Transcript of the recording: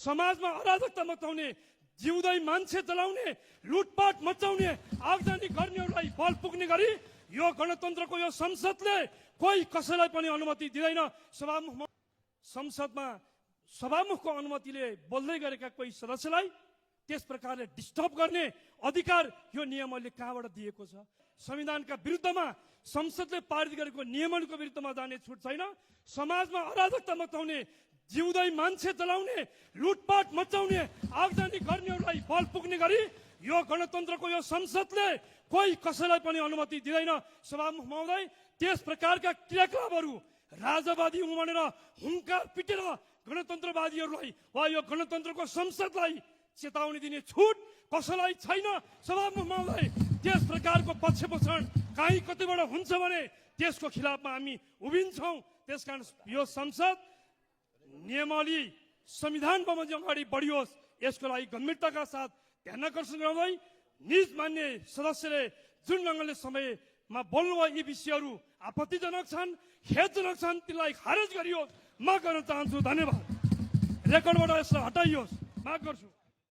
समाजमा अराजकता मचाउने, जिउँदै मान्छे जलाउने, लुटपाट मचाउने, आगजनी गर्नेहरूलाई बल पुग्ने गरी यो गणतन्त्रको यो संसदले कोही कसैलाई पनि अनुमति दिँदैन। संसदमा सभामुखको अनुमतिले बोल्दै गरेका कोही सदस्यलाई त्यस प्रकारले डिस्टर्ब गर्ने अधिकार यो नियमले कहाँबाट दिएको छ? संविधानका विरुद्धमा संसदले पारित गरेको नियमहरूको विरुद्धमा जाने छुट छैन। समाजमा अराजकता मचाउने, जिउँदै मान्छे जलाउने, लुटपाट मचाउने, आगजनी गर्नेहरूलाई बल पुग्ने गरी यो गणतन्त्रको यो संसदले कोही कसैलाई पनि अनुमति दिँदैन। सभामुख महोदय, त्यस प्रकारका क्रियाकलापहरू राजवादी उमानेर हुङ्कार पिटेर गणतन्त्रवादीहरूलाई वा यो गणतन्त्रको संसदलाई चेतावनी दिने छुट कसैलाई छैन। सभामुख महोदय, त्यस प्रकारको पक्षपोषण कहीँ कतिबाट हुन्छ भने त्यसको खिलाफमा हामी उभिन्छौँ। त्यसकारण यो संसद नियमावली संविधान बमोजिम अगाडि बढियोस्, यसको लागि गम्भीरताका साथ ध्यान आकर्षण गराउँदै निज मान्य सदस्यले जुन ढङ्गले समयमा बोल्नुभयो यी विषयहरू आपत्तिजनक छन्, खेदजनक छन्, तिनलाई खारेज गरियोस् माग गर्न चाहन्छु। धन्यवाद। रेकर्डबाट यसलाई हटाइयोस् माग गर्छु।